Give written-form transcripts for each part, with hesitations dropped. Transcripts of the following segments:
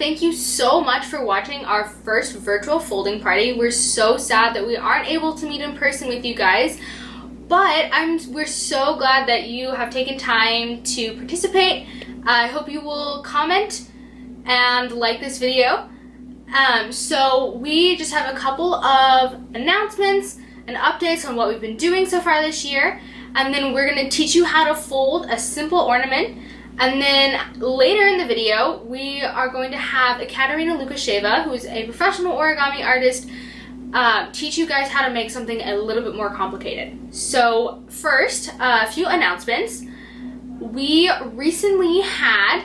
thank you so much for watching our first virtual folding party. We're so sad that we aren't able to meet in person with you guys, but we're so glad that you have taken time to participate. I hope you will comment and like this video. So we just have a couple of announcements and updates on what we've been doing so far this year, and then we're going to teach you how to fold a simple ornament. And then later in the video, we are going to have Ekaterina Lukasheva, who is a professional origami artist, teach you guys how to make something a little bit more complicated. So first, a few announcements. We recently had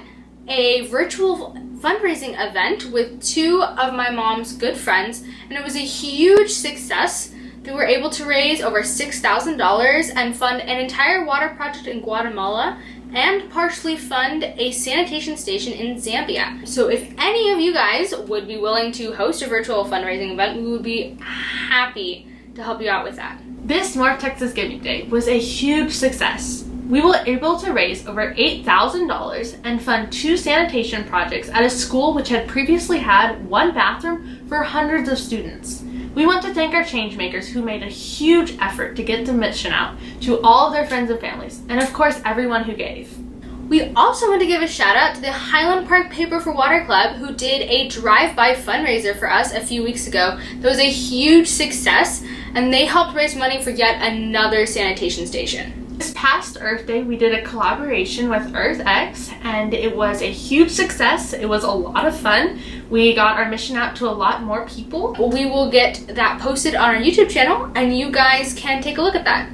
a virtual fundraising event with two of my mom's good friends, and it was a huge success. We were able to raise over $6,000 and fund an entire water project in Guatemala and partially fund a sanitation station in Zambia. So if any of you guys would be willing to host a virtual fundraising event, we would be happy to help you out with that. This North Texas Giving Day was a huge success. We were able to raise over $8,000 and fund 2 sanitation projects at a school which had previously had 1 bathroom for hundreds of students. We want to thank our changemakers who made a huge effort to get the mission out to all of their friends and families, and of course everyone who gave. We also want to give a shout out to the Highland Park Paper for Water Club, who did a drive-by fundraiser for us a few weeks ago. That was a huge success, and they helped raise money for yet another sanitation station. This past Earth Day, we did a collaboration with EarthX, and it was a huge success. It was a lot of fun. We got our mission out to a lot more people. We will get that posted on our YouTube channel, and you guys can take a look at that.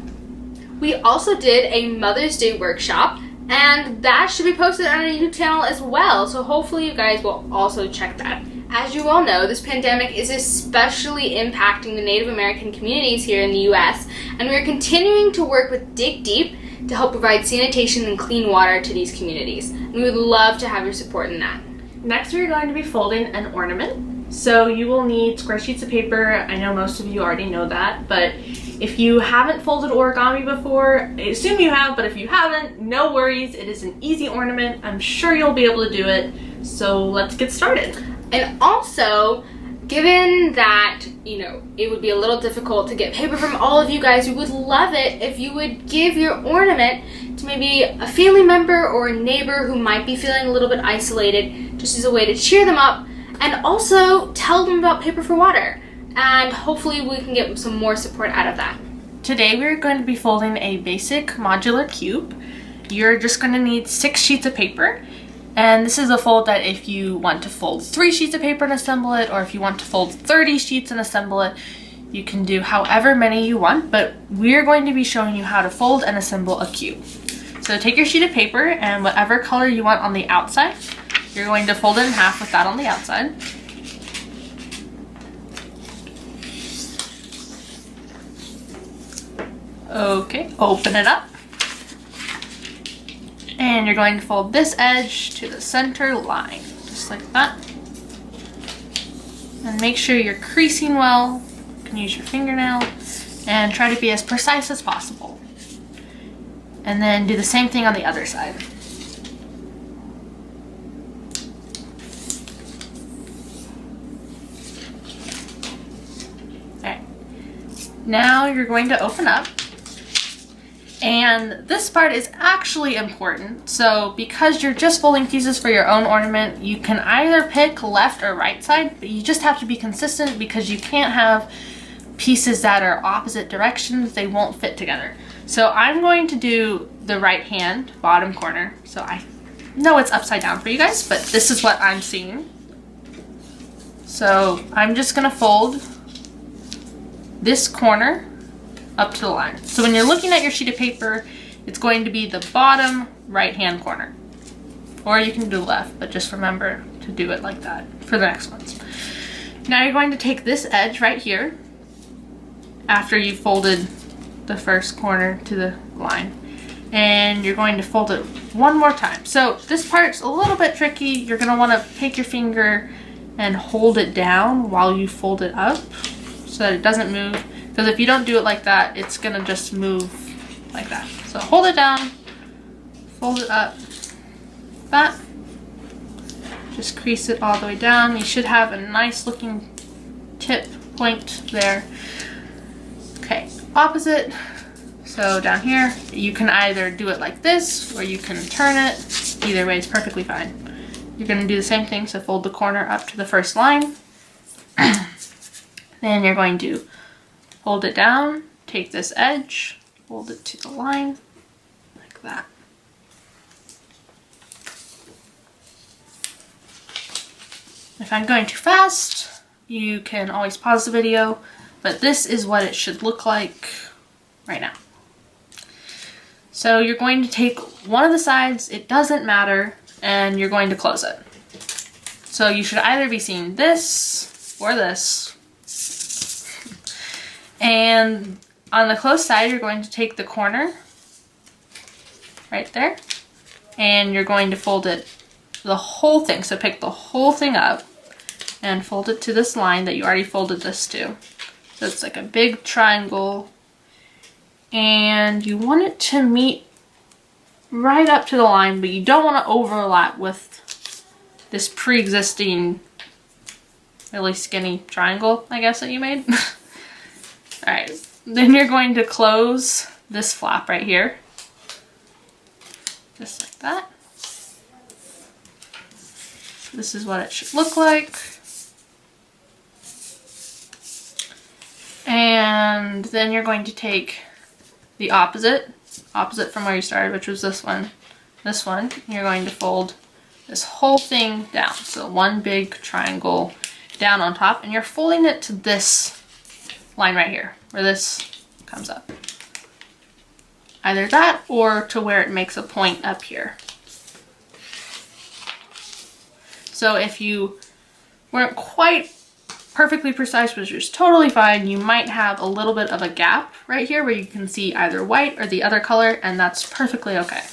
We also did a Mother's Day workshop, and that should be posted on our YouTube channel as well, so hopefully you guys will also check that. As you all know, this pandemic is especially impacting the Native American communities here in the US, and we're continuing to work with Dig Deep to help provide sanitation and clean water to these communities. And we would love to have your support in that. Next, we're going to be folding an ornament. So you will need square sheets of paper. I know most of you already know that, but if you haven't folded origami before, I assume you have, but if you haven't, no worries. It is an easy ornament. I'm sure you'll be able to do it. So let's get started. And also, given that, it would be a little difficult to get paper from all of you guys, we would love it if you would give your ornament to maybe a family member or a neighbor who might be feeling a little bit isolated, just as a way to cheer them up, and also tell them about Paper for Water. And hopefully we can get some more support out of that. Today we're going to be folding a basic modular cube. You're just going to need 6 sheets of paper. And this is a fold that if you want to fold 3 sheets of paper and assemble it, or if you want to fold 30 sheets and assemble it, you can do however many you want, but we're going to be showing you how to fold and assemble a cube. So take your sheet of paper and whatever color you want on the outside, you're going to fold it in half with that on the outside. Okay, open it up. And you're going to fold this edge to the center line, just like that. And make sure you're creasing well. You can use your fingernail and try to be as precise as possible. And then do the same thing on the other side. Alright. Now you're going to open up. And this part is actually important. So because you're just folding pieces for your own ornament, you can either pick left or right side, but you just have to be consistent because you can't have pieces that are opposite directions. They won't fit together. So I'm going to do the right hand bottom corner. So I know it's upside down for you guys, but this is what I'm seeing. So I'm just gonna fold this corner up to the line. So when you're looking at your sheet of paper, it's going to be the bottom right hand corner. Or you can do left, but just remember to do it like that for the next ones. Now you're going to take this edge right here after you've folded the first corner to the line, and you're going to fold it one more time. So this part's a little bit tricky. You're going to want to take your finger and hold it down while you fold it up so that it doesn't move. Because if you don't do it like that, it's gonna just move like that. So hold it down, fold it up, that, Just crease it all the way down. You should have a nice looking tip point there. Okay, opposite. So down here, you can either do it like this or you can turn it. Either way is perfectly fine. You're going to do the same thing, so fold the corner up to the first line. Then you're going to fold it down, take this edge, fold it to the line, like that. If I'm going too fast, you can always pause the video, but this is what it should look like right now. So you're going to take one of the sides, it doesn't matter, and you're going to close it. So you should either be seeing this or this. And on the closed side, you're going to take the corner right there, and you're going to fold it, the whole thing. So pick the whole thing up and fold it to this line that you already folded this to. So it's like a big triangle, and you want it to meet right up to the line, but you don't want to overlap with this pre-existing really skinny triangle, I guess, that you made. Alright, then you're going to close this flap right here. Just like that. This is what it should look like. And then you're going to take the opposite from where you started, which was this one. You're going to fold this whole thing down. So one big triangle down on top, and you're folding it to this line right here, where this comes up. Either that or to where it makes a point up here. So if you weren't quite perfectly precise, which is totally fine, you might have a little bit of a gap right here where you can see either white or the other color, and that's perfectly okay.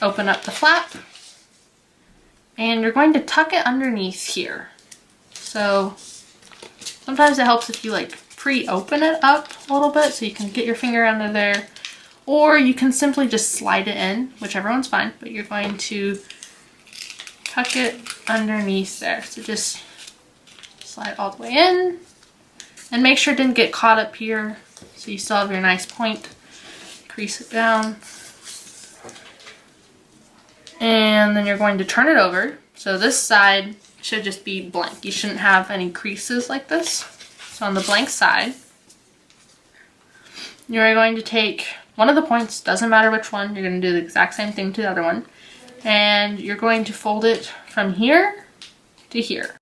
Open up the flap, and you're going to tuck it underneath here. So sometimes it helps if you like pre-open it up a little bit so you can get your finger under there, or you can simply just slide it in, whichever one's fine, but you're going to tuck it underneath there. So just slide all the way in, and make sure it didn't get caught up here, so you still have your nice point. Crease it down, and then you're going to turn it over. So this side should just be blank. You shouldn't have any creases like this. So on the blank side, you're going to take one of the points, doesn't matter which one, you're going to do the exact same thing to the other one, and you're going to fold it from here to here.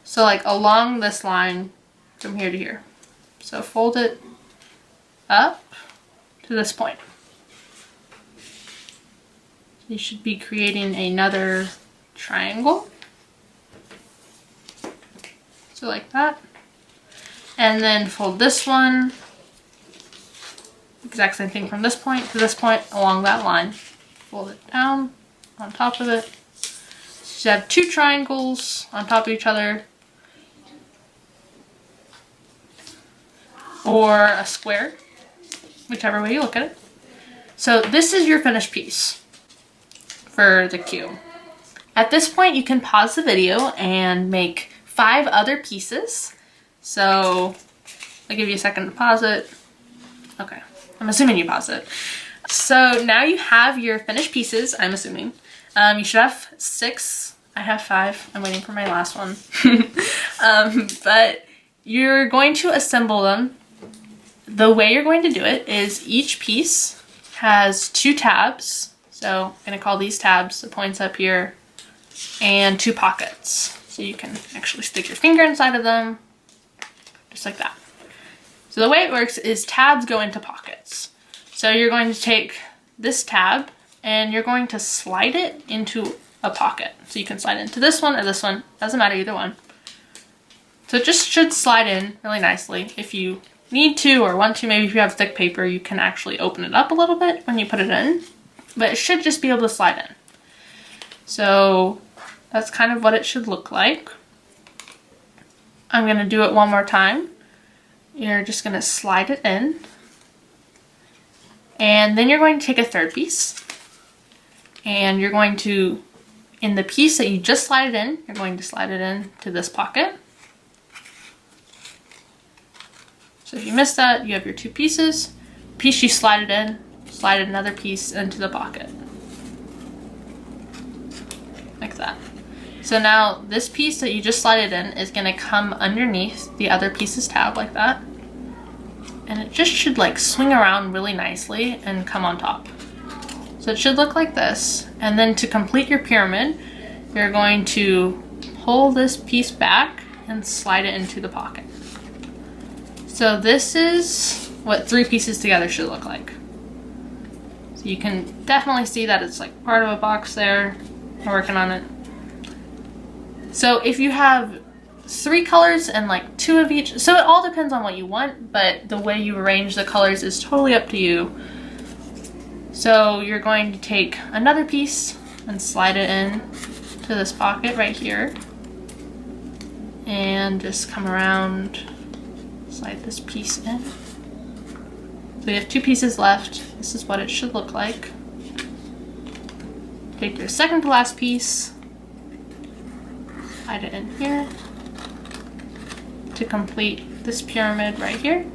So like along this line from here to here. So fold it up to this point. You should be creating another triangle. So like that. And then fold this one. Exact same thing from this point to this point along that line. Fold it down on top of it. So you have two triangles on top of each other. Or a square, whichever way you look at it. So this is your finished piece for the cube. At this point, you can pause the video and make 5 other pieces. So I'll give you a second to pause it. Okay, I'm assuming you paused it. So now you have your finished pieces, I'm assuming. You should have 6. I have 5. I'm waiting for my last one. But you're going to assemble them. The way you're going to do it is each piece has 2 tabs. So I'm going to call these tabs, the points up here, and 2 pockets. So you can actually stick your finger inside of them, just like that. So the way it works is tabs go into pockets. So you're going to take this tab and you're going to slide it into a pocket. So you can slide into this one or this one, doesn't matter, either one. So it just should slide in really nicely. If you need to or want to, maybe if you have thick paper, you can actually open it up a little bit when you put it in, but it should just be able to slide in. So that's kind of what it should look like. I'm going to do it one more time. You're just going to slide it in, and then you're going to take a third piece and you're going to in the piece that you just slide it in, you're going to slide it in to this pocket. So if you missed that, you have your two pieces. Piece you slide it in, slide another piece into the pocket. Like that. So now this piece that you just slide it in is going to come underneath the other piece's tab like that. And it just should like swing around really nicely and come on top. So it should look like this. And then to complete your pyramid, you're going to pull this piece back and slide it into the pocket. So this is what three pieces together should look like. So you can definitely see that it's like part of a box there. We're working on it. So if you have three colors and like two of each, so it all depends on what you want, but the way you arrange the colors is totally up to you. So you're going to take another piece and slide it in to this pocket right here. And just come around, slide this piece in. So you have two pieces left. This is what it should look like. Take your second to last piece, slide it in here to complete this pyramid right here.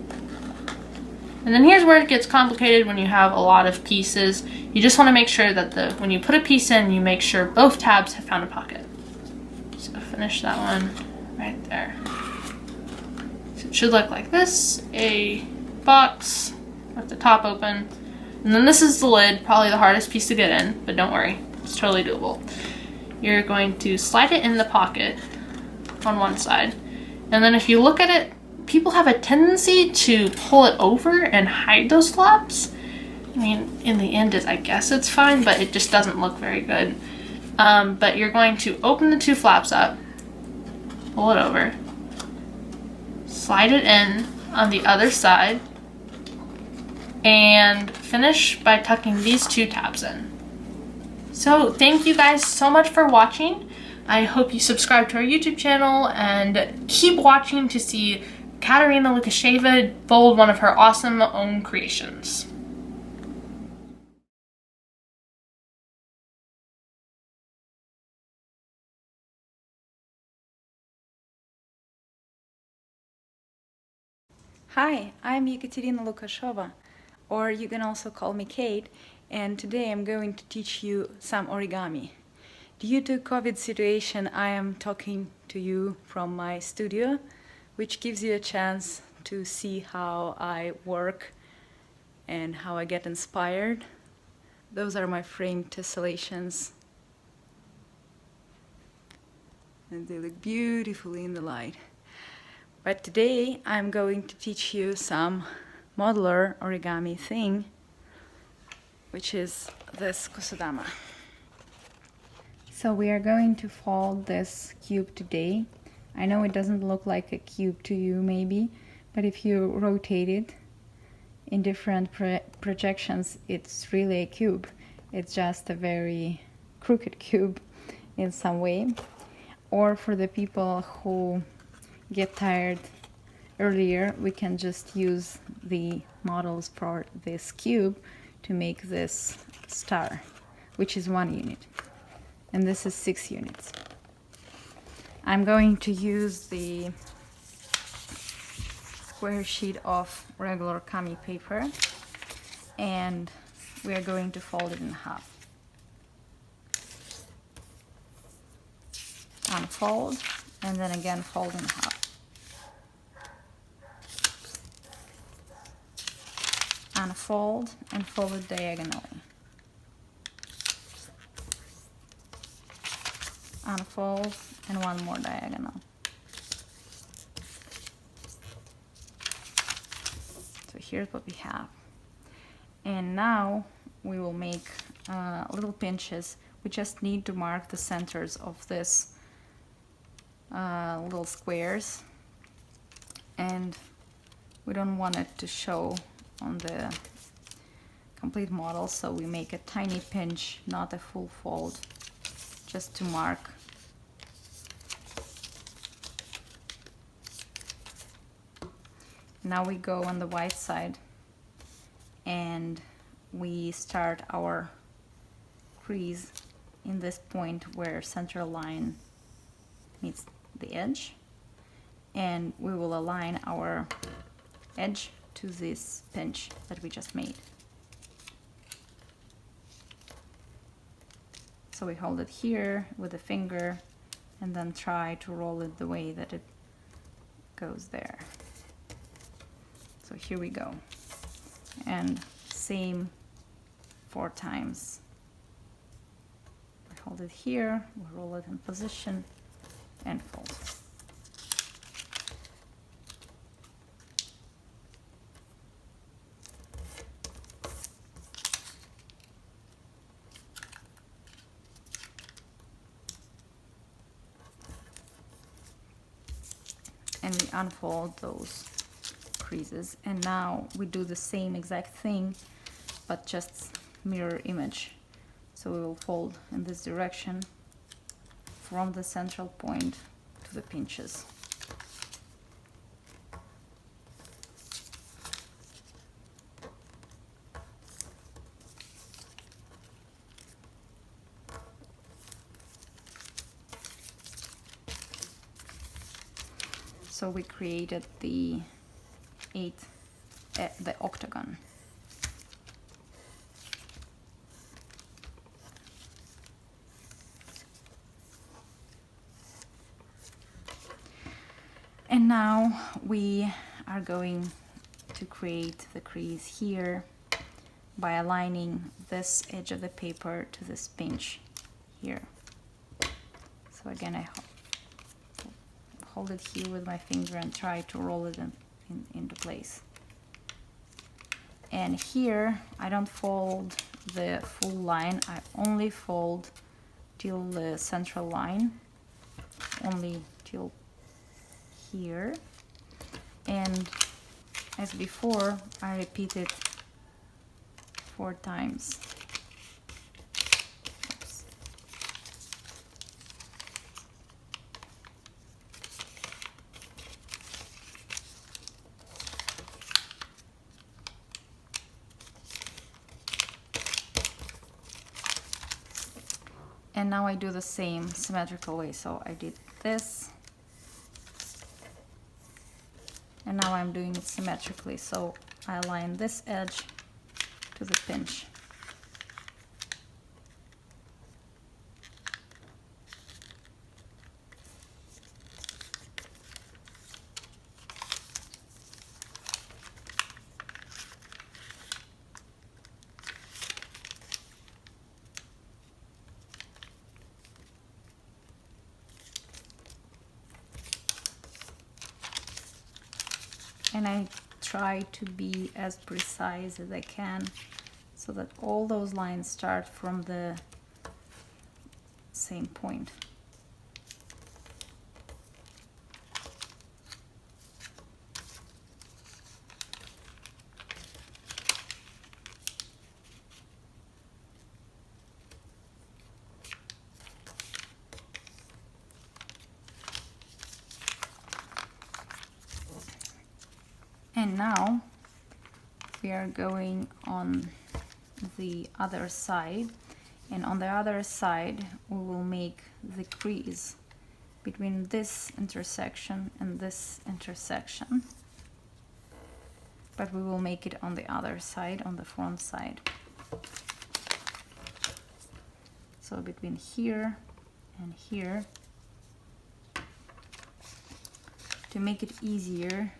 And then here's where it gets complicated when you have a lot of pieces. You just want to make sure that when you put a piece in, you make sure both tabs have found a pocket. So finish that one right there. So it should look like this, a box with the top open. And then this is the lid, probably the hardest piece to get in, but don't worry, it's totally doable. You're going to slide it in the pocket on one side. And then if you look at it, people have a tendency to pull it over and hide those flaps. I mean, in the end, I guess it's fine, but it just doesn't look very good. But you're going to open the two flaps up, pull it over, slide it in on the other side, and finish by tucking these two tabs in. So thank you guys so much for watching. I hope you subscribe to our YouTube channel and keep watching to see Ekaterina Lukasheva fold one of her awesome own creations. Hi, I'm Ekaterina Lukasheva, or you can also call me Kate, and today I'm going to teach you some origami. Due to COVID situation, I am talking to you from my studio, which gives you a chance to see how I work and how I get inspired. Those are my framed tessellations, and they look beautifully in the light. But today I'm going to teach you some modular origami thing, which is this kusudama. So we are going to fold this cube today. I know it doesn't look like a cube to you maybe, but if you rotate it in different projections, it's really a cube. It's just a very crooked cube in some way. Or for the people who get tired earlier, we can just use the models for this cube to make this star, which is 1 unit. And this is 6 units. I'm going to use the square sheet of regular kami paper, and we are going to fold it in half. Unfold, and then again fold in half. Unfold and fold it diagonally. Unfold and one more diagonal. So here's what we have. And now we will make little pinches. We just need to mark the centers of this little squares, and we don't want it to show on the complete model, so we make a tiny pinch, not a full fold, just to mark. Now we go on the white side and we start our crease in this point where central line meets the edge, and we will align our edge to this pinch that we just made. So we hold it here with a finger and then try to roll it the way that it goes there. So here we go. And same 4 times. We hold it here, we roll it in position and fold. And we unfold those creases, and now we do the same exact thing but just mirror image. So we will fold in this direction from the central point to the pinches. So we created the octagon. And now we are going to create the crease here by aligning this edge of the paper to this pinch here. So again, I hold it here with my finger and try to roll it into place. And here I don't fold the full line, I only fold till the central line, only till here. And as before, I repeat it 4 times. Oops. And now I do the same symmetrical way. So I did this, and now I'm doing it symmetrically. So I align this edge to the pinch. And I try to be as precise as I can so that all those lines start from the same point. And now we are going on the other side, and on the other side we will make the crease between this intersection and this intersection, but we will make it on the other side, on the front side. So between here and here, to make it easier,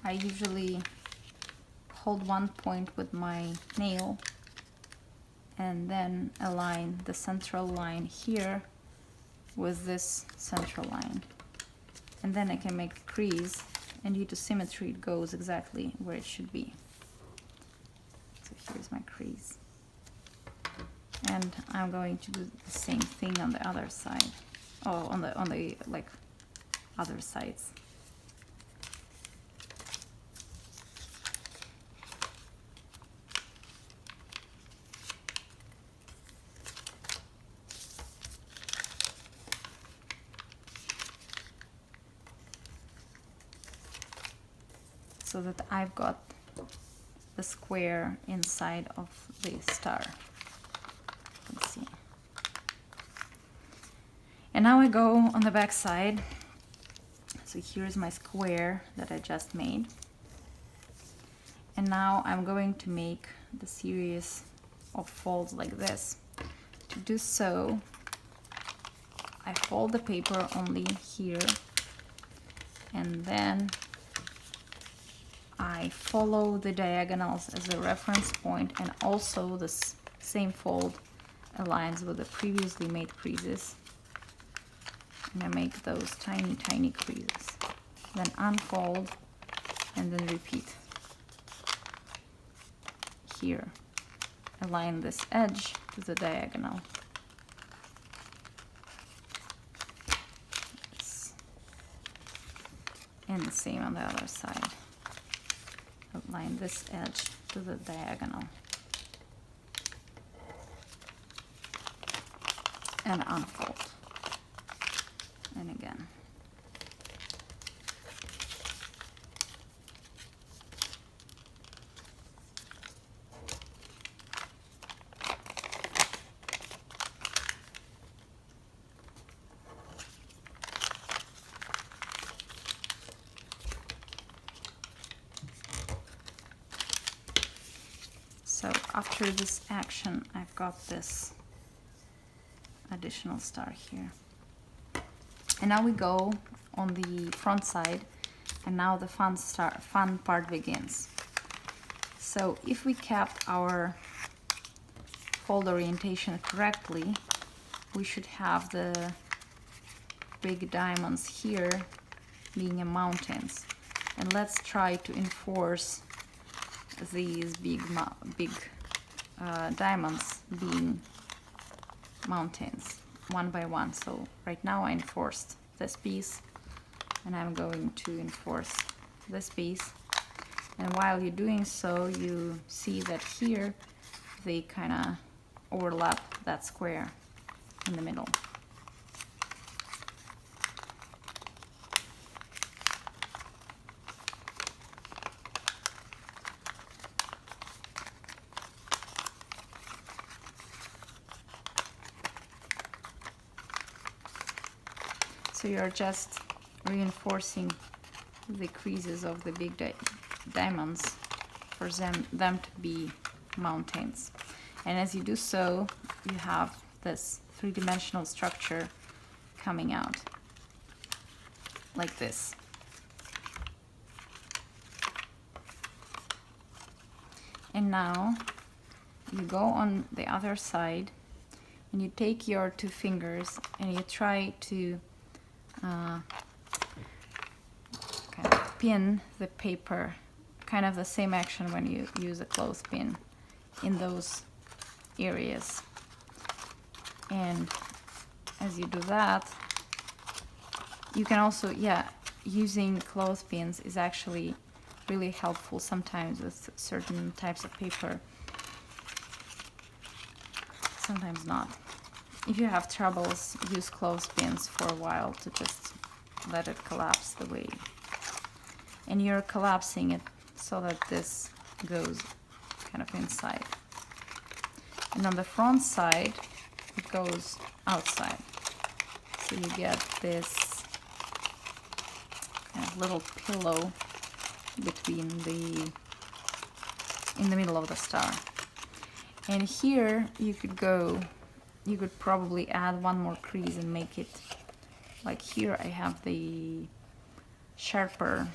I usually hold one point with my nail and then align the central line here with this central line. And then I can make a crease, and due to symmetry it goes exactly where it should be. So here's my crease. And I'm going to do the same thing on the other side. Oh, on the like other sides. So that I've got the square inside of the star. can see. And now I go on the back side. So here's my square that I just made. And now I'm going to make the series of folds like this. To do so, I fold the paper only here, and then I follow the diagonals as a reference point, and also this same fold aligns with the previously made creases. And I make those tiny, tiny creases. Then unfold and then repeat. Here, align this edge to the diagonal. And the same on the other side. Align this edge to the diagonal. And unfold. And again. So after this action, I've got this additional star here. And now we go on the front side, and now the fun part begins. So if we kept our fold orientation correctly, we should have the big diamonds here being mountains. And let's try to enforce these big diamonds being mountains one by one. So right now I enforced this piece, and I'm going to enforce this piece. And while you're doing so, you see that here they kind of overlap that square in the middle. So you're just reinforcing the creases of the big diamonds for them to be mountains. And as you do so, you have this three-dimensional structure coming out like this. And now you go on the other side and you take your two fingers and you try to kind of pin the paper, kind of the same action when you use a clothespin in those areas. And as you do that, you can also, using clothespins is actually really helpful sometimes with certain types of paper, sometimes not. If you have troubles, use clothespins for a while to just let it collapse the way. And you're collapsing it so that this goes kind of inside. And on the front side, it goes outside. So you get this kind of little pillow between in the middle of the star. And here you could probably add one more crease and make it like here. I have the sharper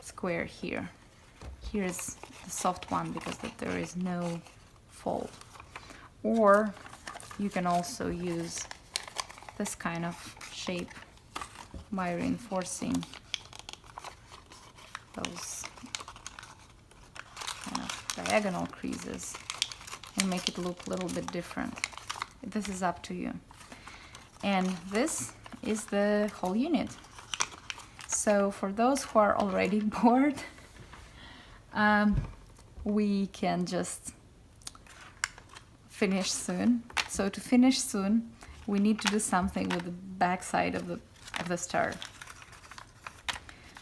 square here. Here's the soft one because there is no fold. Or you can also use this kind of shape by reinforcing those kind of diagonal creases and make it look a little bit different. This is up to you. And this is the whole unit. So for those who are already bored, we can just finish soon. So to finish soon, we need to do something with the back side of the star.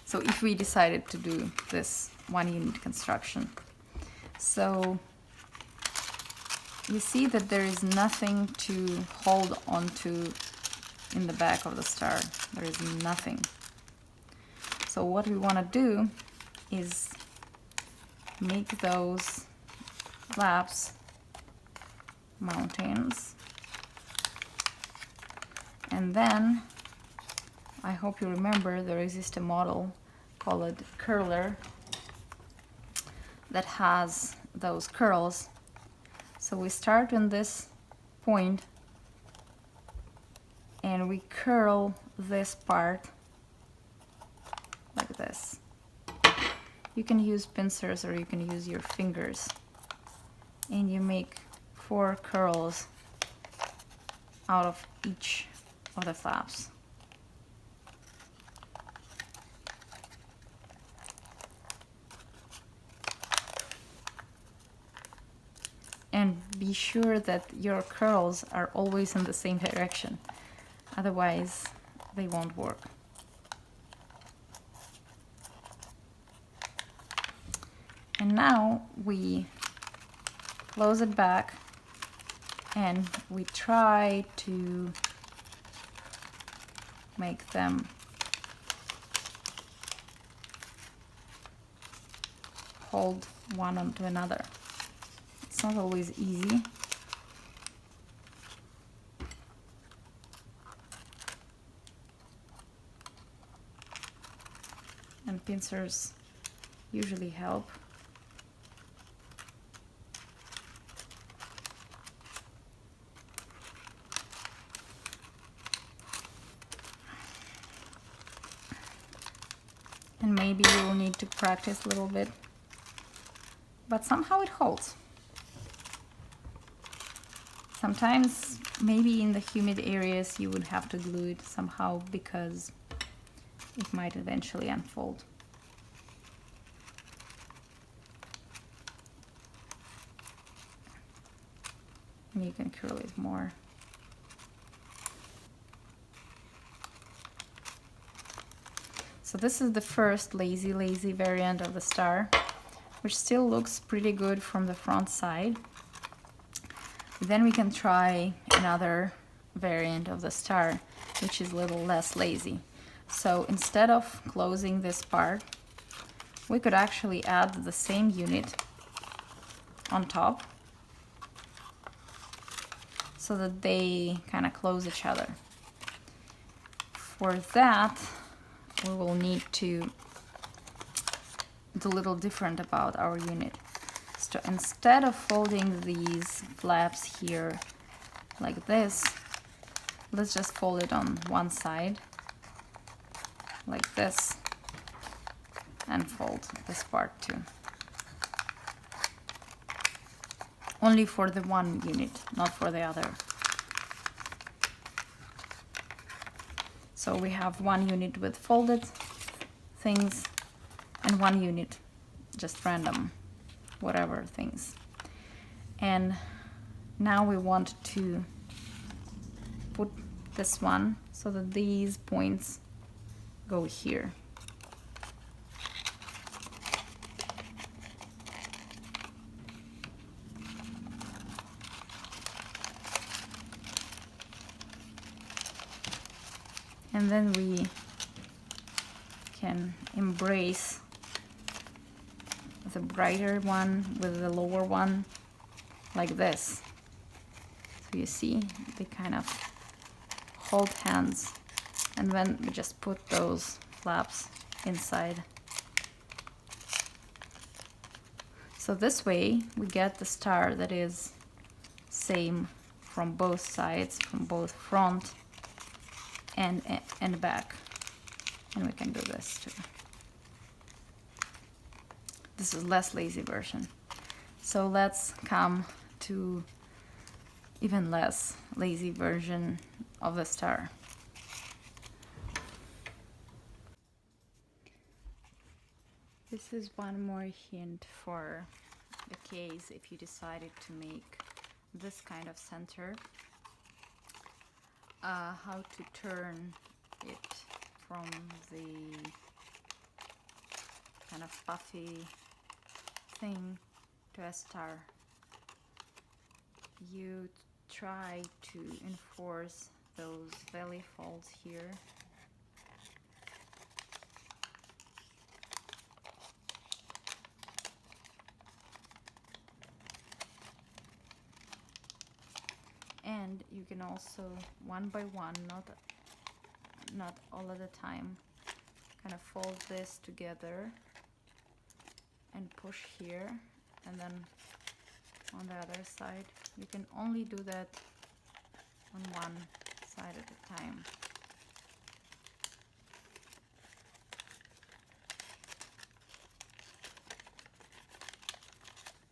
So if we decided to do this one unit construction. So you see that there is nothing to hold onto in the back of the star. There is nothing. So what we want to do is make those flaps mountains. And then, I hope you remember, there exists a model called curler that has those curls. So we start on this point and we curl this part like this. You can use pincers or you can use your fingers, and you make 4 curls out of each of the flaps. And be sure that your curls are always in the same direction, otherwise they won't work. And now we close it back and we try to make them hold one onto another. It's not always easy. And pincers usually help. And maybe you will need to practice a little bit, but somehow it holds. Sometimes, maybe in the humid areas, you would have to glue it somehow because it might eventually unfold. And you can curl it more. So this is the first lazy variant of the star, which still looks pretty good from the front side. Then we can try another variant of the star, which is a little less lazy. So instead of closing this part, we could actually add the same unit on top so that they kind of close each other. For that, we will need to do a little different about our unit. So instead of folding these flaps here like this, let's just fold it on one side like this and fold this part too. Only for the one unit, not for the other. So we have one unit with folded things and one unit just random, whatever things. And now we want to put this one so that these points go here. And then we can embrace the brighter one with the lower one like this. So you see, they kind of hold hands, and then we just put those flaps inside. So this way we get the star that is same from both sides, from both front and back. And we can do this too. This is less lazy version. So let's come to even less lazy version of the star. This is one more hint for the case if you decided to make this kind of center. How to turn it from the kind of puffy thing to a star. you try to enforce those belly folds here. And you can also, one by one, not all at a time, kind of fold this together and push here, and then on the other side. You can only do that on one side at a time.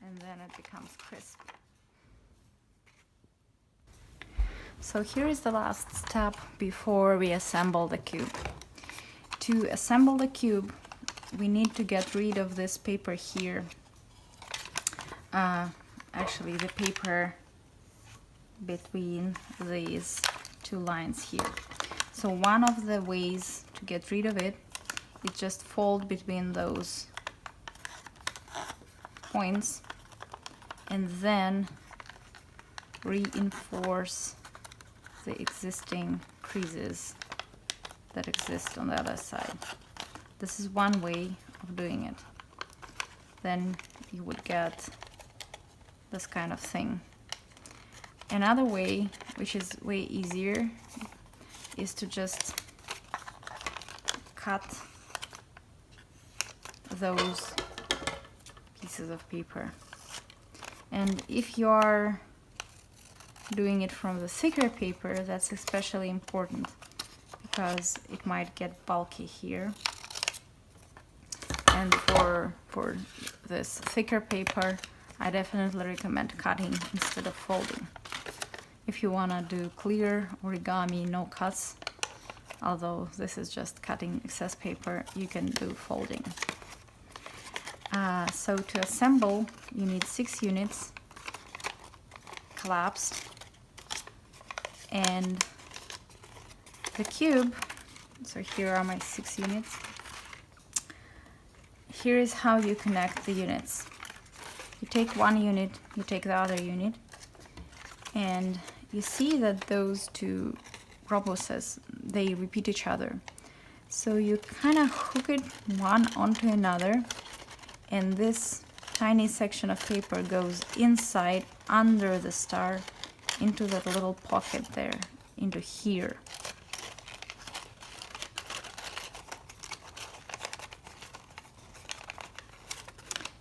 And then it becomes crisp. So here is the last step before we assemble the cube. To assemble the cube, we need to get rid of this paper here. Actually, the paper between these two lines here. So one of the ways to get rid of it is just fold between those points and then reinforce the existing creases that exist on the other side. This is one way of doing it. Then you would get this kind of thing. Another way, which is way easier, is to just cut those pieces of paper. And if you are doing it from the thicker paper, that's especially important because it might get bulky here. And for this thicker paper, I definitely recommend cutting instead of folding. If you want to do clear origami, no cuts, although this is just cutting excess paper, you can do folding. So to assemble, you need 6 units collapsed, and the cube. So here are my 6 units. Here is how you connect the units. You take one unit, you take the other unit, and you see that those two rhomboses, they repeat each other. So you kind of hook it one onto another, and this tiny section of paper goes inside under the star into that little pocket there, into here.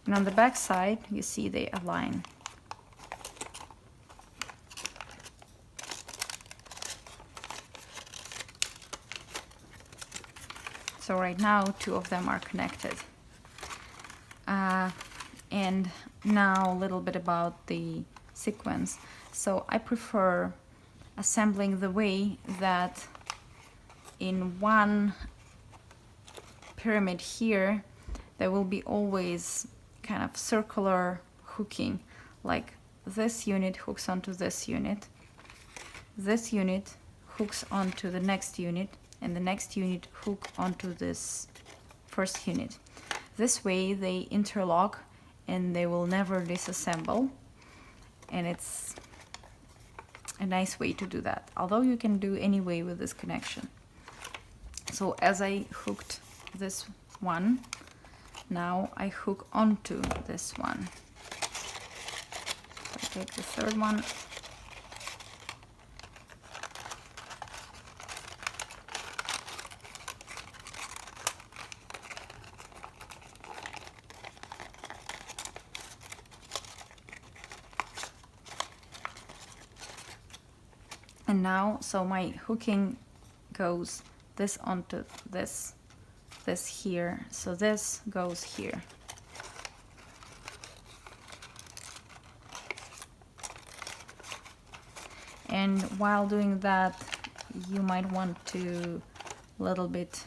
And on the back side, you see they align. So right now, 2 of them are connected. And now a little bit about the sequence. So I prefer assembling the way that in one pyramid here, there will be always kind of circular hooking, like this unit hooks onto this unit hooks onto the next unit, and the next unit hook onto this first unit. This way they interlock and they will never disassemble, and it's a nice way to do that, although you can do any way with this connection. So as I hooked this one, now I hook onto this one. So I take the third one, and now, so my hooking goes this onto this here, so this goes here. And while doing that, you might want to little bit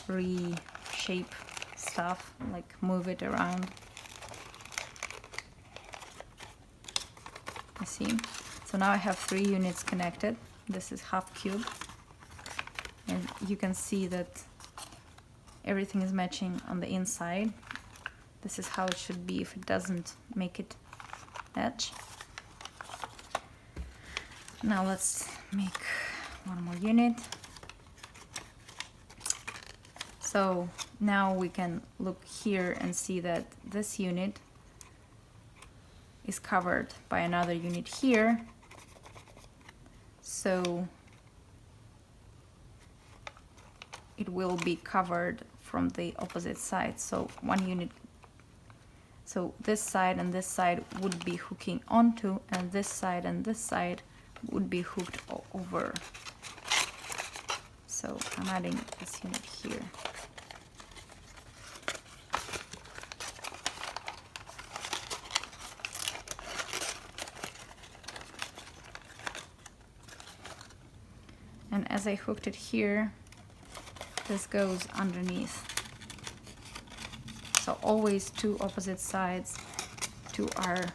reshape stuff, like move it around. You see? So now I have 3 units connected. This is half cube. And you can see that everything is matching on the inside. This is how it should be if it doesn't make it match. Now let's make one more unit. So now we can look here and see that this unit is covered by another unit here. So it will be covered from the opposite side. So one unit, so this side and this side would be hooking onto, and this side and this side would be hooked over. So I'm adding this unit here. And as I hooked it here, this goes underneath. So always two opposite sides, two are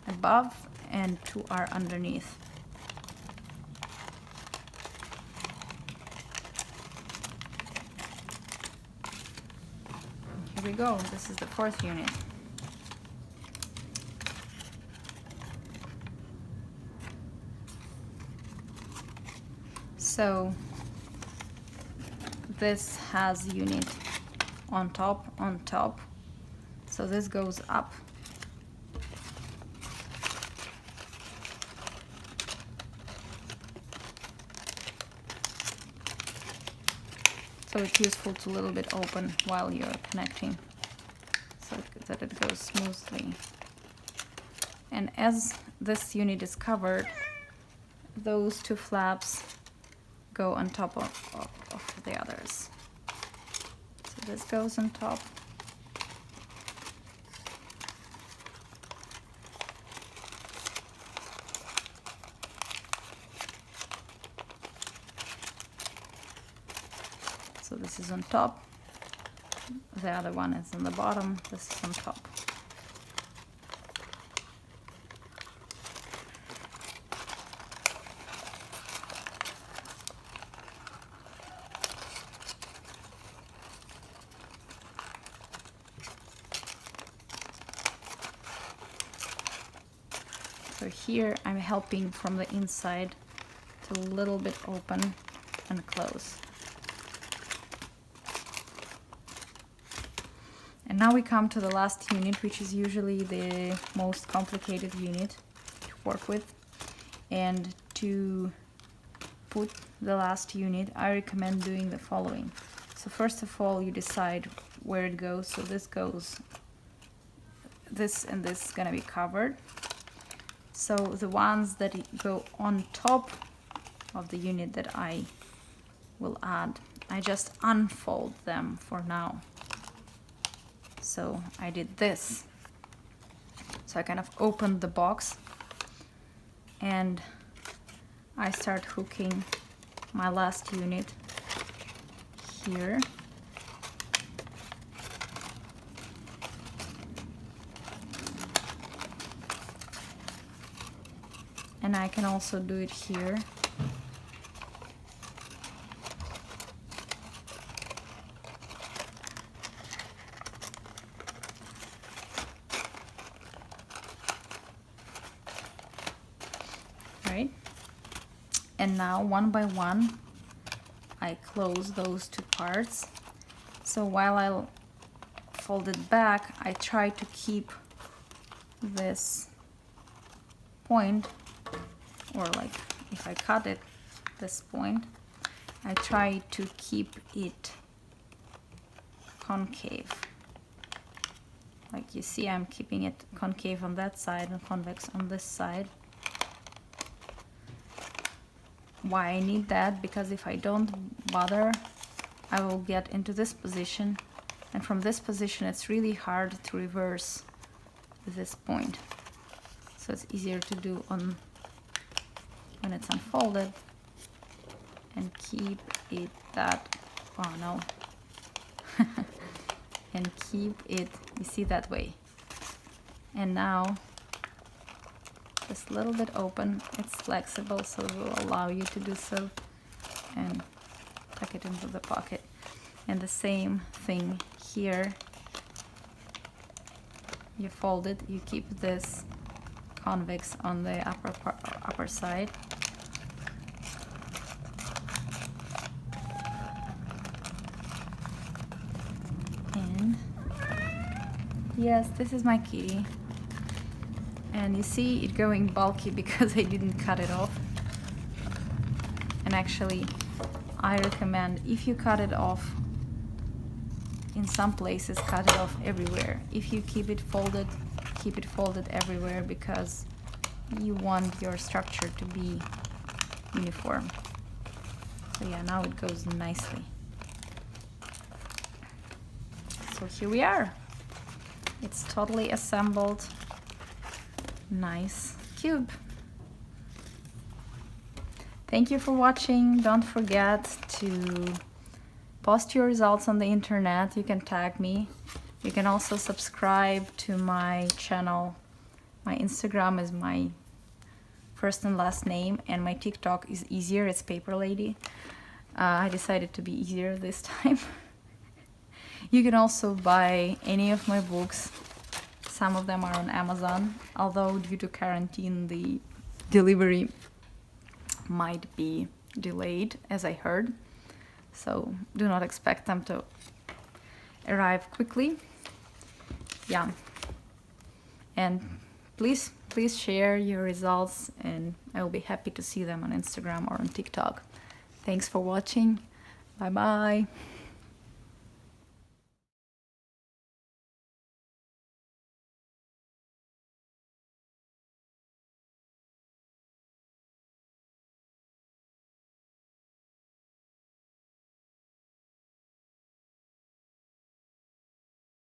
above and two are underneath. Here we go, this is the fourth unit. So this has unit on top, so this goes up. So it's useful to a little bit open while you're connecting, so that it goes smoothly. And as this unit is covered, those two flaps go on top of the others. So this goes on top. So this is on top, the other one is on the bottom, this is on top. So here I'm helping from the inside to a little bit open and close. And now we come to the last unit, which is usually the most complicated unit to work with. And to put the last unit, I recommend doing the following. So first of all, you decide where it goes. So this goes, this and this is gonna be covered. So the ones that go on top of the unit that I will add, I just unfold them for now. So I did this. So I kind of opened the box and I start hooking my last unit here. And I can also do it here. Right? And now one by one, I close those two parts. So while I'll fold it back, I try to keep this point, or like if I cut it, this point, I try to keep it concave. Like you see, I'm keeping it concave on that side and convex on this side. Why I need that? Because if I don't bother, I will get into this position, and from this position it's really hard to reverse this point. So it's easier to do on when it's unfolded and keep it that, oh no, and keep it, you see, that way. And now just a little bit open, it's flexible, so it will allow you to do so, and tuck it into the pocket. And the same thing here, you fold it, you keep this convex on the upper side, And yes, this is my kitty. And you see it going bulky because I didn't cut it off. And actually, I recommend if you cut it off in some places, cut it off everywhere. If you keep it folded everywhere because you want your structure to be uniform. So yeah, now it goes nicely. So here we are. It's totally assembled. Nice cube. Thank you for watching. Don't forget to post your results on the internet. You can tag me. You can also subscribe to my channel. My Instagram is my first and last name, and my TikTok is easier. It's Paper Lady. I decided to be easier this time. You can also buy any of my books. Some of them are on Amazon, although due to quarantine the delivery might be delayed, as I heard. So do not expect them to arrive quickly. Yeah. And please share your results, and I will be happy to see them on Instagram or on TikTok. Thanks for watching. Bye bye.